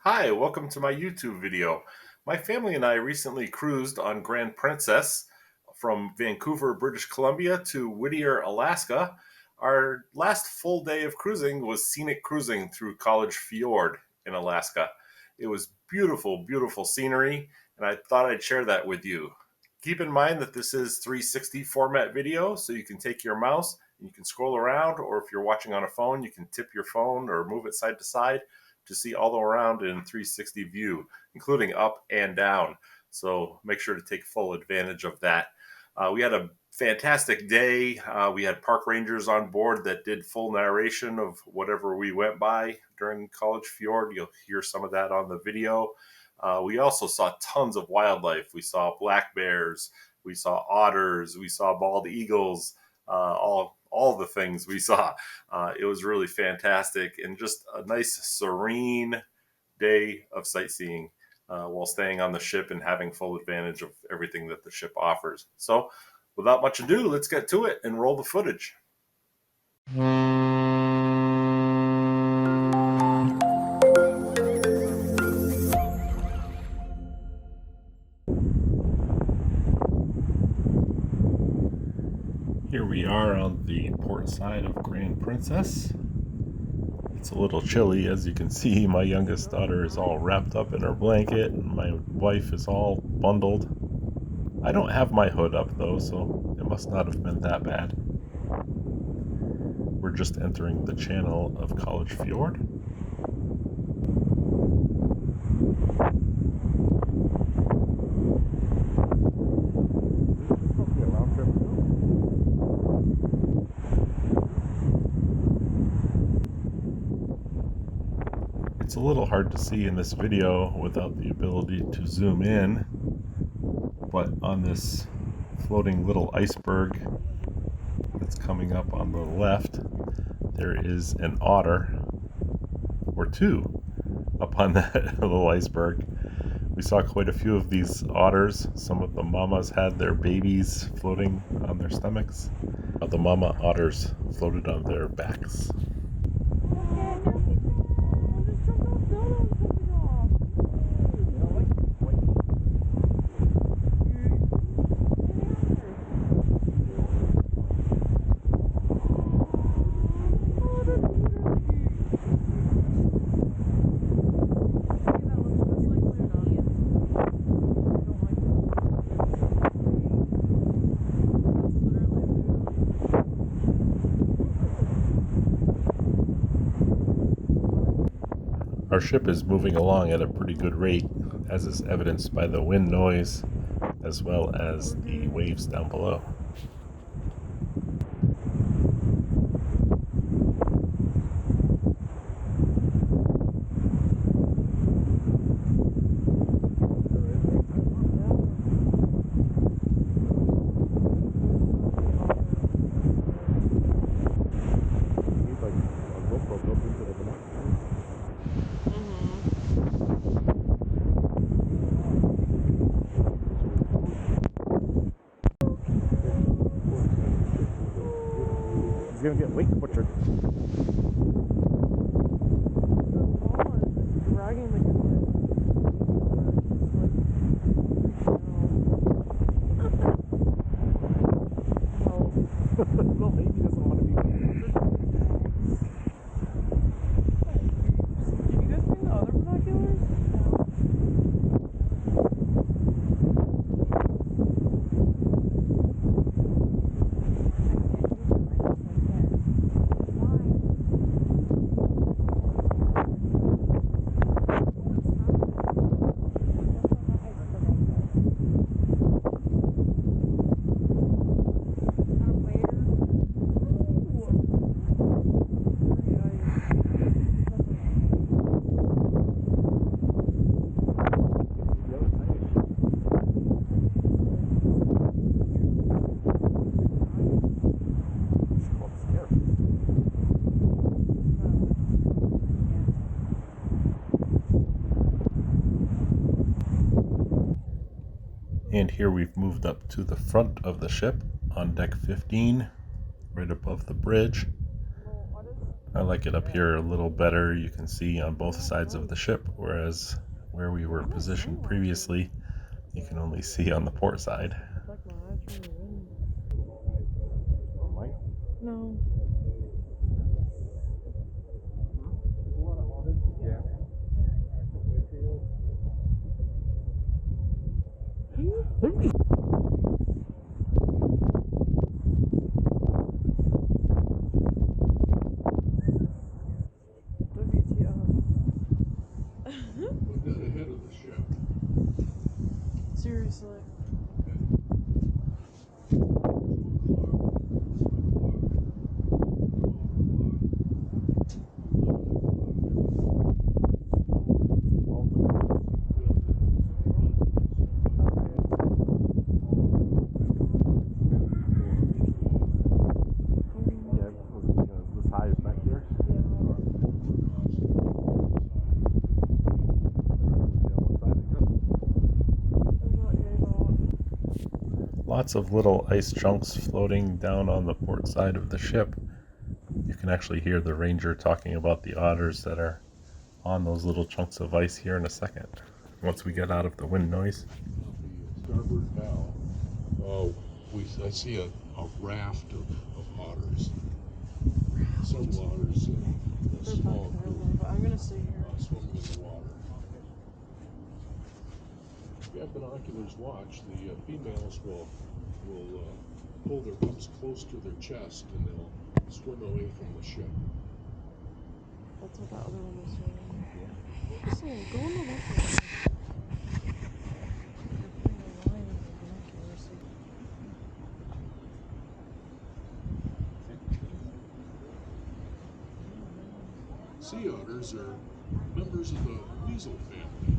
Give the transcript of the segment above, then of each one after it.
Hi, welcome to my YouTube video. My family and I recently cruised on Grand Princess from Vancouver, British Columbia to Whittier, Alaska. Our last full day of cruising was scenic cruising through College Fjord in Alaska. It was beautiful, beautiful scenery, and I thought I'd share that with you. Keep in mind that this is 360 format video, so you can take your mouse and you can scroll around, or if you're watching on a phone, you can tip your phone or move it side to side to see all around in 360 view, including up and down. So make sure to take full advantage of that. We had a fantastic day. We had park rangers on board that did full narration of whatever we went by during College Fjord. You'll hear some of that on the video. We also saw tons of wildlife. We saw black bears, we saw otters, we saw bald eagles, all the things we saw. It was really fantastic and just a nice serene day of sightseeing while staying on the ship and having full advantage of everything that the ship offers. So, without much ado, let's get to it and roll the footage. Here we are on the port side of Grand Princess. It's a little chilly, as you can see. My youngest daughter is all wrapped up in her blanket, and my wife is all bundled. I don't have my hood up though, so it must not have been that bad. We're just entering the channel of College Fjord. It's a little hard to see in this video without the ability to zoom in, but on this floating little iceberg that's coming up on the left, there is an otter, or two, up on that little iceberg. We saw quite a few of these otters. Some of the mamas had their babies floating on their stomachs. The mama otters floated on their backs. Our ship is moving along at a pretty good rate, as is evidenced by the wind noise as well as the waves down below. He's gonna get weight butchered. Little baby doesn't want to be butchered. Did you guys bring the other binoculars? And here we've moved up to the front of the ship on deck 15, right above the bridge. I like it up here a little better. You can see on both sides of the ship, whereas where we were positioned previously, you can only see on the port side. No. Ahead of the ship. Seriously. This high back here. Lots of little ice chunks floating down on the port side of the ship. You can actually hear the ranger talking about the otters that are on those little chunks of ice here in a second, once we get out of the wind noise. Starboard bow. I see a raft of otters. Several otters in a small group I'm gonna stay here. swimming in the water. If you have binoculars, watch. The females will pull their pups close to their chest and they'll swim away from the ship. That's what that other one was doing. So, go on the left one. Sea otters are members of the weasel family.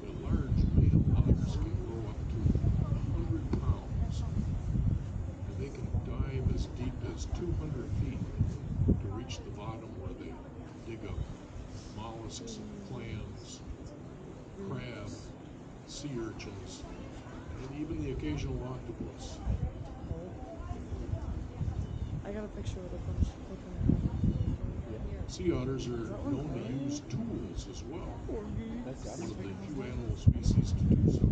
The large male otters can grow up to 100 pounds, and they can dive as deep as 200 feet to reach the bottom where they dig up mollusks and clams, crab, sea urchins, and even the occasional octopus. I got a picture of the bunch looking at it. Sea otters are known to use tools as well. One of the few animal species to do so.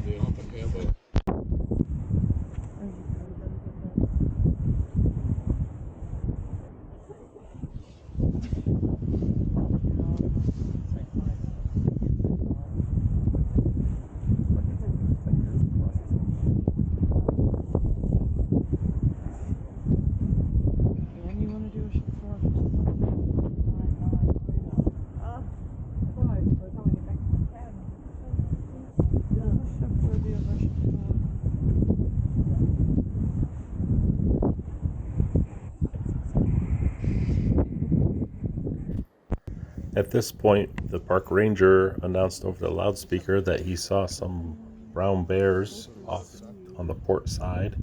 They often have a At this point, the park ranger announced over the loudspeaker that he saw some brown bears off on the port side.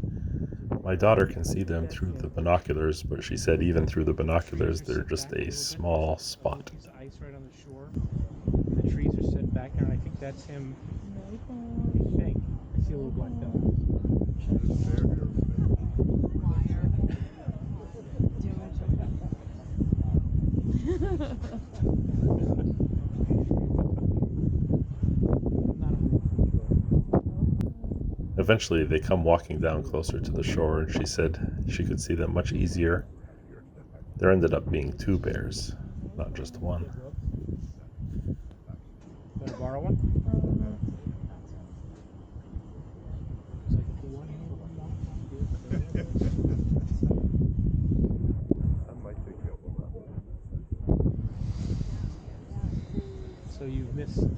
My daughter can see them through the binoculars, but she said even through the binoculars, they're just a small spot. There's ice right on the shore. The trees are set back there, and I think that's him. I think. I see a little black dot. Eventually, they come walking down closer to the shore, and she said she could see them much easier. There ended up being 2 bears, not just one. Want to borrow one? So you've missed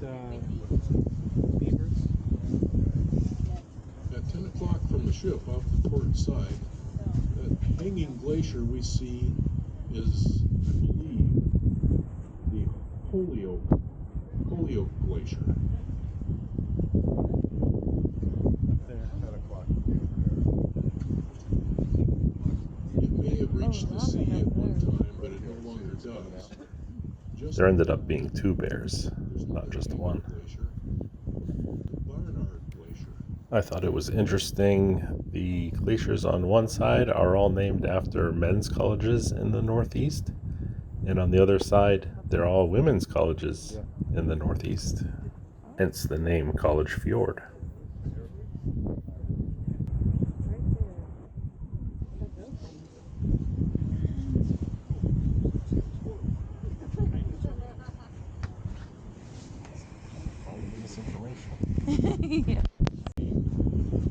beavers? At 10 o'clock from the ship off the port side, that hanging glacier we see is, I believe, the Holyoke Glacier. There. 10 o'clock. It may have reached the sea at one time, but it no longer does. There ended up being 2 bears, not just one. Glacier, the Barnard Glacier. I thought it was interesting. The glaciers on one side are all named after men's colleges in the Northeast, and on the other side, they're all women's colleges in the Northeast. Hence the name College Fjord. Yeah.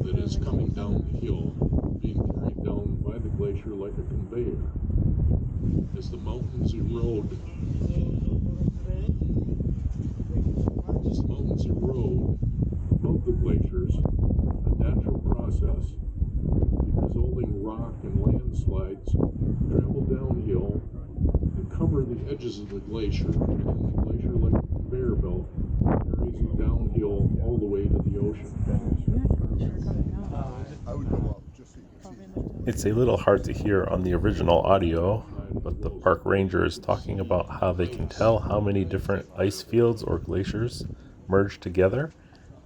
That is coming down the hill, being carried down by the glacier like a conveyor. As the mountains erode, above the glaciers, a natural process, the resulting rock and landslides travel downhill and cover the edges of the glacier, and the glacier, like a conveyor belt, carries you downhill all the way to the ocean. I would go up just so you can see. It's a little hard to hear on the original audio, but the park ranger is talking about how they can tell how many different ice fields or glaciers merge together.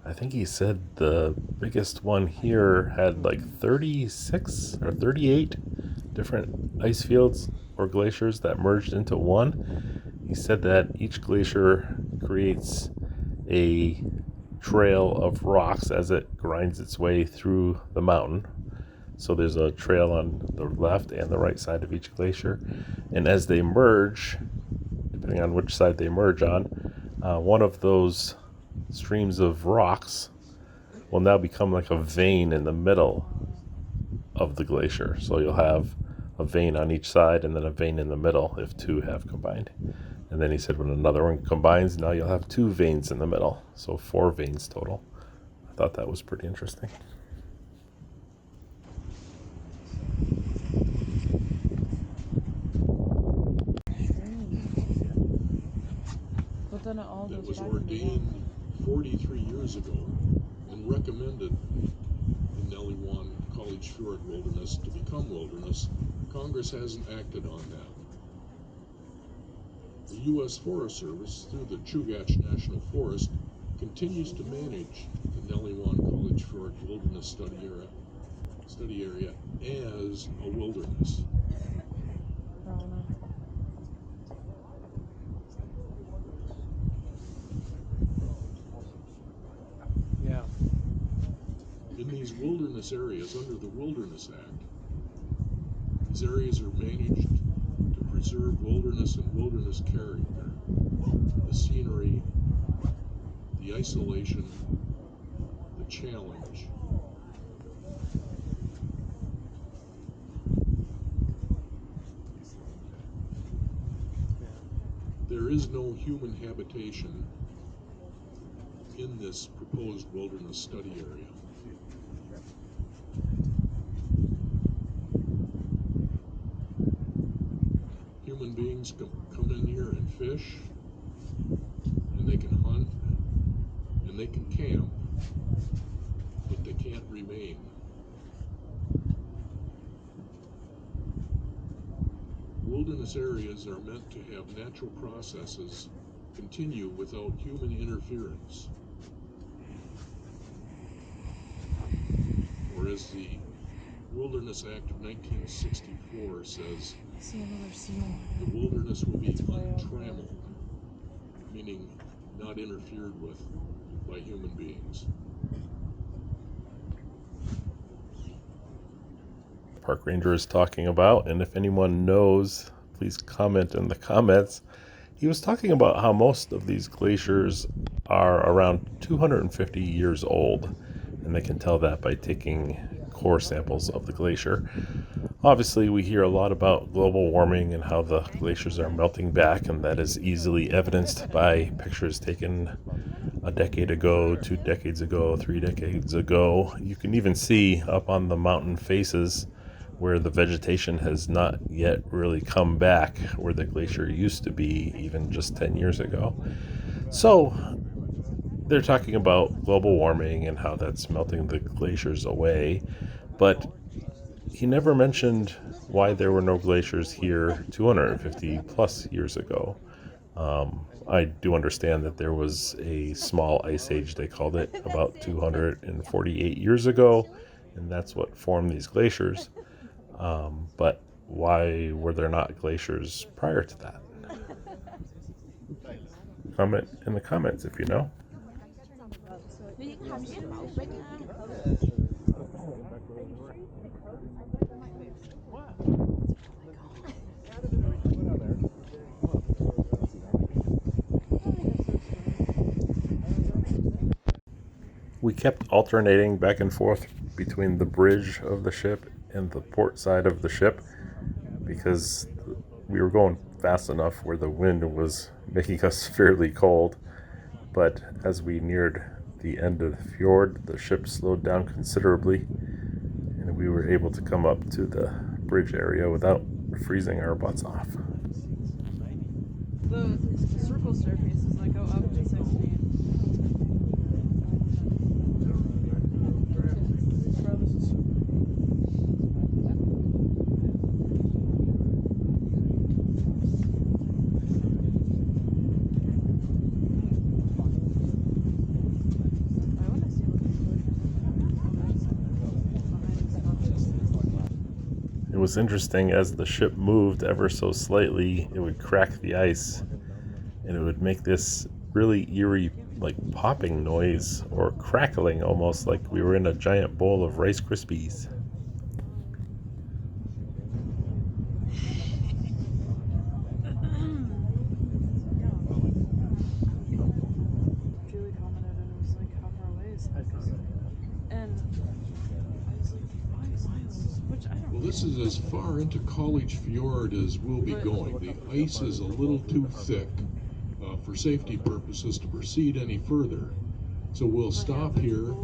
I think he said the biggest one here had like 36 or 38 different ice fields or glaciers that merged into one. He said that each glacier creates a trail of rocks as it grinds its way through the mountain. So there's a trail on the left and the right side of each glacier. And as they merge, depending on which side they merge on, one of those streams of rocks will now become like a vein in the middle of the glacier. So you'll have a vein on each side and then a vein in the middle if two have combined. And then he said when another one combines, now you'll have two veins in the middle. So 4 veins total. I thought that was pretty interesting. But then it all That goes was back ordained 43 years ago and recommended in Neliwan College Fjord Wilderness to become wilderness. Congress hasn't acted on that. The U.S. Forest Service, through the Chugach National Forest, continues to manage the Neliwan College Fjord Wilderness Study Area as a wilderness. Yeah. In these wilderness areas, under the Wilderness Act, these areas are managed to preserve wilderness and wilderness character, the scenery, the isolation, the challenge. There is no human habitation in this proposed wilderness study area. Human beings come in here and fish, and they can hunt, and they can camp, but they can't remain. Wilderness areas are meant to have natural processes continue without human interference. Or as the Wilderness Act of 1964 says, See another seal. the wilderness will be untrammeled, meaning not interfered with by human beings. Park ranger is talking about, and if anyone knows, please comment in the comments. He was talking about how most of these glaciers are around 250 years old, and they can tell that by taking core samples of the glacier. Obviously, we hear a lot about global warming and how the glaciers are melting back, and that is easily evidenced by pictures taken a decade ago, 2 decades ago, 3 decades ago. You can even see up on the mountain faces where the vegetation has not yet really come back where the glacier used to be even just 10 years ago. So they're talking about global warming and how that's melting the glaciers away, but he never mentioned why there were no glaciers here 250 plus years ago. I do understand that there was a small ice age, they called it, about 248 years ago, and that's what formed these glaciers. But why were there not glaciers prior to that? Comment in the comments if you know. We kept alternating back and forth between the bridge of the ship and the port side of the ship because we were going fast enough where the wind was making us fairly cold. But as we neared the end of the fjord, the ship slowed down considerably, and we were able to come up to the bridge area without freezing our butts off. The circle staircases that go up to 16. Bro, this is so I want to see what this looks. It was interesting as the ship moved ever so slightly, it would crack the ice and it would make this really eerie, like popping noise or crackling, almost like we were in a giant bowl of Rice Krispies. Julie commented and was like, how far away is this? And I was like, 5 miles, which I don't Well, this is as far into College Fjord as we'll be going. The ice is a little too thick for safety purposes to proceed any further. So we'll stop here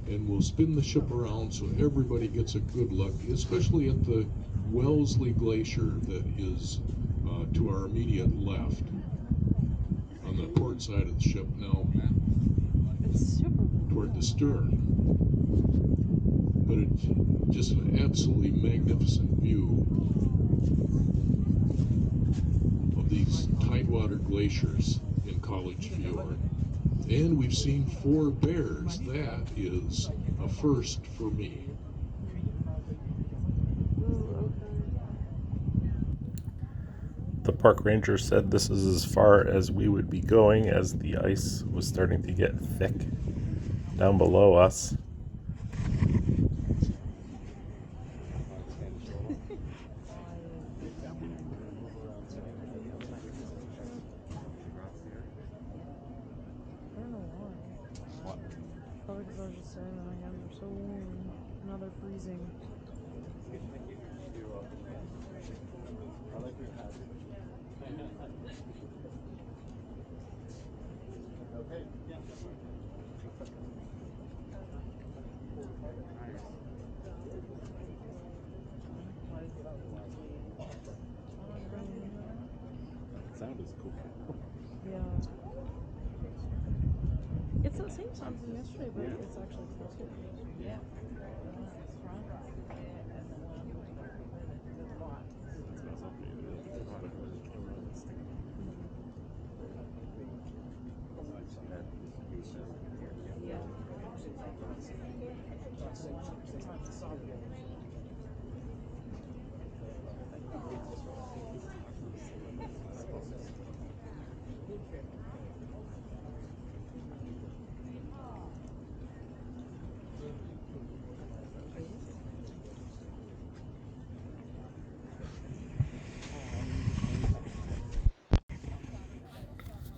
and we'll spin the ship around so everybody gets a good look, especially at the Wellesley Glacier that is to our immediate left on the port side of the ship, now It's super toward the stern. But it's just an absolutely magnificent view of these tidewater glaciers in College Fjord. And we've seen 4 bears. That is a first for me. Ooh, okay. The park ranger said this is as far as we would be going as the ice was starting to get thick down below us. I don't know why. Probably because I was just saying that my hands are so warm. Now they're freezing. Sound is cool. Yeah. It's the same sound from yesterday, but it's actually closer. Yeah.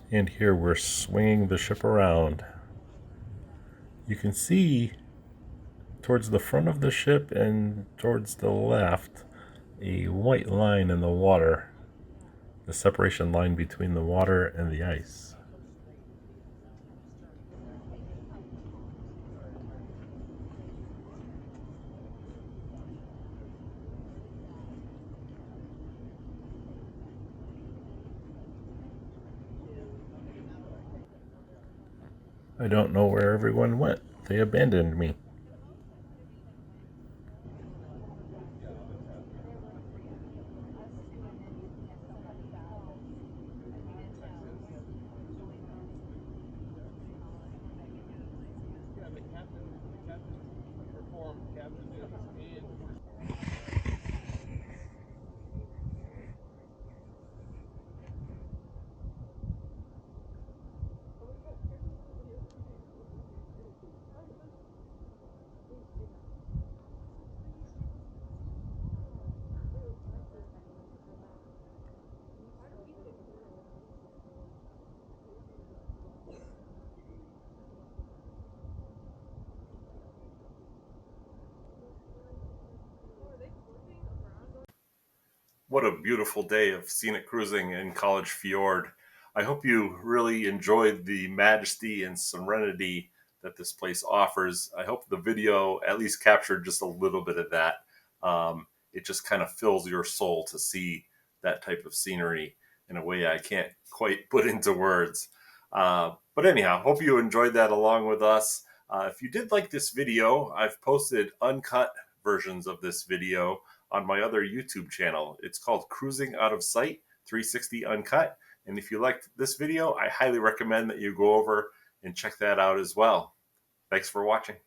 And here we're swinging the ship around. You can see towards the front of the ship and towards the left a white line in the water, the separation line between the water and the ice. I don't know where everyone went. They abandoned me. what a beautiful day of scenic cruising in College Fjord. I hope you really enjoyed the majesty and serenity that this place offers. I hope the video at least captured just a little bit of that. It just kind of fills your soul to see that type of scenery in a way I can't quite put into words. But anyhow, hope you enjoyed that along with us. If you did like this video, I've posted uncut versions of this video on my other YouTube channel. It's called Cruising Out of Sight 360 Uncut. And if you liked this video, I highly recommend that you go over and check that out as well. Thanks for watching.